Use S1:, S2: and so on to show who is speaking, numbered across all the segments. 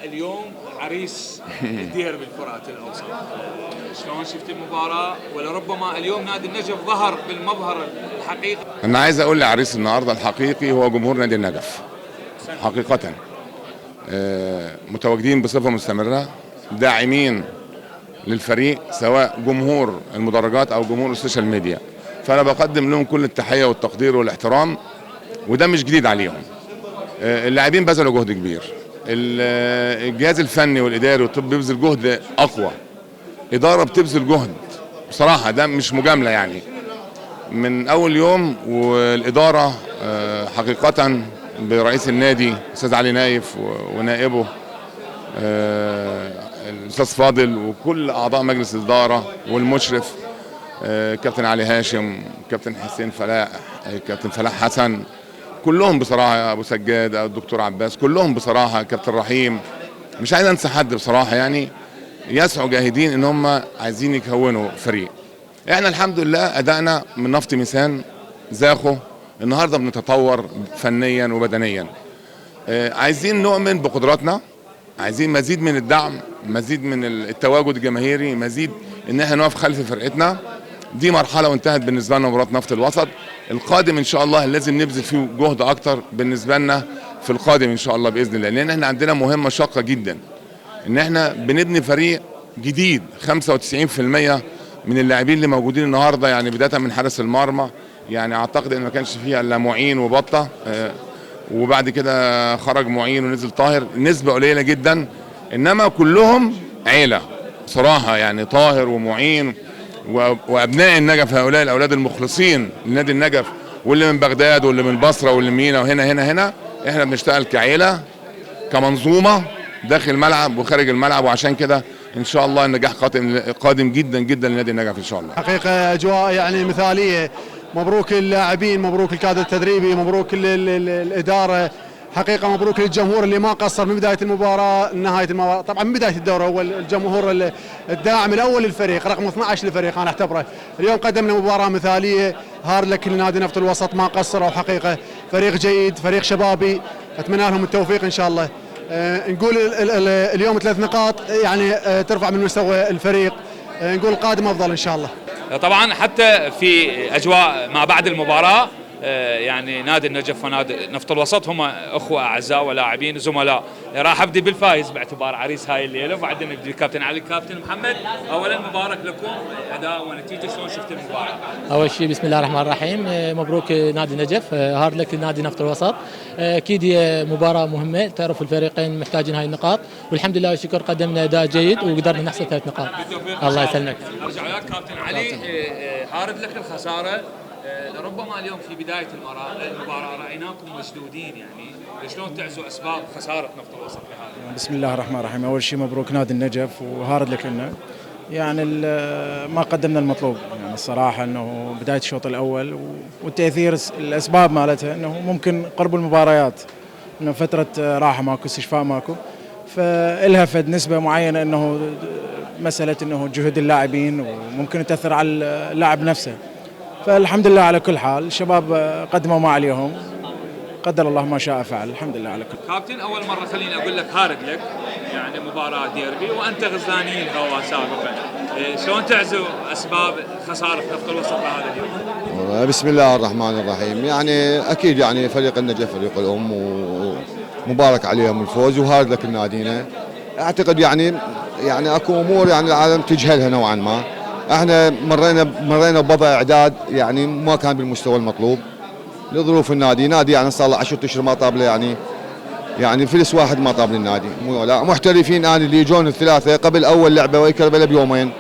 S1: اليوم عريس الديربي الفرات الاوسط، شلون شفت المباراه؟ ولربما اليوم نادي النجف ظهر بالمظهر الحقيقي.
S2: انا عايز اقول لعريس النهارده الحقيقي هو جمهور نادي النجف حقيقه، متواجدين بصفه مستمره داعمين للفريق سواء جمهور المدرجات او جمهور السوشيال ميديا، فانا بقدم لهم كل التحيه والتقدير والاحترام، وده مش جديد عليهم. اللاعبين بذلوا جهد كبير، الجهاز الفني والاداري والطب بيبذل جهد اقوى، اداره بتبذل جهد بصراحه، ده مش مجامله يعني من اول يوم. والاداره حقيقه برئيس النادي الاستاذ علي نايف ونائبه الاستاذ فاضل وكل اعضاء مجلس الاداره والمشرف كابتن علي هاشم، كابتن حسين فلاح، كابتن فلاح حسن، كلهم بصراحه، ابو سجاد، الدكتور عباس، كلهم بصراحه، كابتن رحيم، مش عايز انسى حد بصراحه، يعني يسعوا جاهدين ان هم عايزين يكونوا فريق. احنا الحمد لله ادائنا من نفط ميسان زاخو، النهارده بنتطور فنيا وبدنيا. عايزين نؤمن بقدراتنا، عايزين مزيد من الدعم، مزيد من التواجد الجماهيري، مزيد ان احنا نقف خلف فرقتنا. دي مرحله وانتهت بالنسبه لنا مباراه نفط الوسط. القادم ان شاء الله لازم نبذل فيه جهد اكتر بالنسبه لنا في القادم ان شاء الله باذن الله، لان احنا عندنا مهمه شاقه جدا، ان احنا بنبني فريق جديد. 95% من اللاعبين اللي موجودين النهارده، يعني بدايه من حارس المرمى، يعني اعتقد ان ما كانش فيها الا معين وبطه، وبعد كده خرج معين ونزل طاهر، نسبه قليله جدا، انما كلهم عيله بصراحه، يعني طاهر ومعين وابناء النجف، هؤلاء الاولاد المخلصين لنادي النجف، واللي من بغداد واللي من البصره واللي من مينا، وهنا احنا بنشتغل كعيله كمنظومه داخل الملعب وخارج الملعب، وعشان كده ان شاء الله النجاح قادم جدا جدا لنادي النجف ان شاء الله.
S3: حقيقه اجواء يعني مثاليه، مبروك اللاعبين، مبروك الكادر التدريبي، مبروك الاداره، حقيقه مبروك للجمهور اللي ما قصر من بدايه المباراه لنهايه المباراه. طبعا من بدايه الدوره هو الجمهور الداعم الاول للفريق، رقم 12 للفريق انا اعتبره. اليوم قدمنا مباراه مثاليه، هارد لك لنادي نفط الوسط، ما قصروا حقيقه، فريق جيد، فريق شبابي، اتمنى لهم التوفيق ان شاء الله. نقول اليوم 3 نقاط يعني ترفع من مستوى الفريق، نقول القادم افضل ان شاء الله.
S1: طبعا حتى في اجواء ما بعد المباراه، يعني نادي النجف ونادي نفط الوسط هم اخوه اعزاء ولاعبين زملاء. راح ابدي بالفايز باعتبار عريس هاي الليله، وبعدين نبدي الكابتن علي. كابتن محمد، اولا مبارك لكم اداء ونتيجه، شلون شفت المباراه؟
S4: اول شيء بسم الله الرحمن الرحيم، مبروك نادي النجف، هارد لك نادي نفط الوسط. اكيد هي مباراه مهمه، تعرف الفريقين محتاجين هاي النقاط، والحمد لله والشكر قدمنا اداء جيد وقدرنا نحصل 3 نقاط. الله يسلمك.
S1: ارجع وياك كابتن علي، هارد لك الخساره. لربما اليوم في بدايه المباراه رايناكم مشدودين، يعني شلون تعزوا اسباب خساره نفط الوسط لهذا؟
S5: بسم الله الرحمن الرحيم. اول شيء مبروك نادي النجف وهارد لك لنا، يعني ما قدمنا المطلوب، يعني الصراحه انه بدايه الشوط الاول والتاثير الاسباب مالتها انه ممكن قرب المباريات، انه فتره راحه ماكو، استشفاء ماكو، فالها فد نسبه معينه انه مساله انه جهد اللاعبين وممكن تاثر على اللاعب نفسه. فالحمد لله على كل حال، الشباب قدموا ما عليهم، قدر الله ما شاء فعل، الحمد لله على كل.
S1: كابتن، اول مره خليني اقول لك هارد لك، يعني مباراه ديربي وانت غزلاني الهواء سابقا، شلون تعزو اسباب خساره نفط الوسط هذا اليوم؟
S6: بسم الله الرحمن الرحيم. يعني اكيد يعني فريق النجف فريق الام، ومبارك عليهم الفوز، وهارد لك نادينا. اعتقد يعني اكو امور يعني العالم تجهلها نوعا ما. احنا مرينا بوضع اعداد يعني ما كان بالمستوى المطلوب لظروف النادي. نادي يعني صار له 10 اشهر ما طاب له، يعني فلس واحد ما طاب للنادي، لا محترفين الان اللي يجون الثلاثه قبل اول لعبه ويكربله بيومين،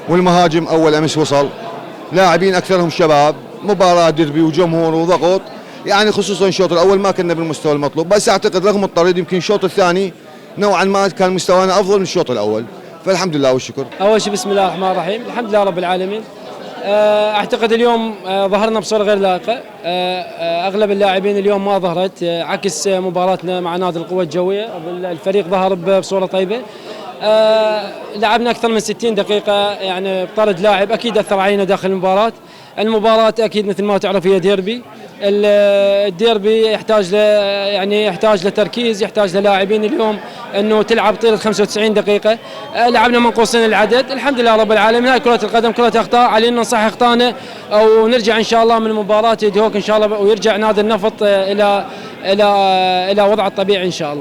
S6: والمهاجم اول امس وصل، لاعبين اكثرهم شباب، مباراه ديربي وجمهور وضغط، يعني خصوصا الشوط الاول ما كنا بالمستوى المطلوب، بس اعتقد رغم الطريق يمكن الشوط الثاني نوعا ما كان مستوانا افضل من الشوط الاول، فالحمد لله والشكر.
S7: اول شيء بسم الله الرحمن الرحيم، الحمد لله رب العالمين. اعتقد اليوم ظهرنا بصوره غير لائقه، اغلب اللاعبين اليوم ما ظهرت، عكس مباراتنا مع نادي القوه الجويه، الفريق ظهر بصوره طيبه. لعبنا اكثر من 60 دقيقه، يعني بطرد لاعب اكيد اثر علينا داخل المباراه. المباراه اكيد مثل ما تعرف هي ديربي، الديربي يحتاج يعني يحتاج لتركيز، يحتاج للاعبين اليوم انه تلعب طيله 95 دقيقه. لعبنا منقوصين العدد، الحمد لله رب العالمين. هاي كره القدم كره اخطاء، علينا نصحح اخطائنا ونرجع ان شاء الله من مباراه يدهوك ان شاء الله، ويرجع نادي النفط الى وضعه الطبيعي ان شاء الله.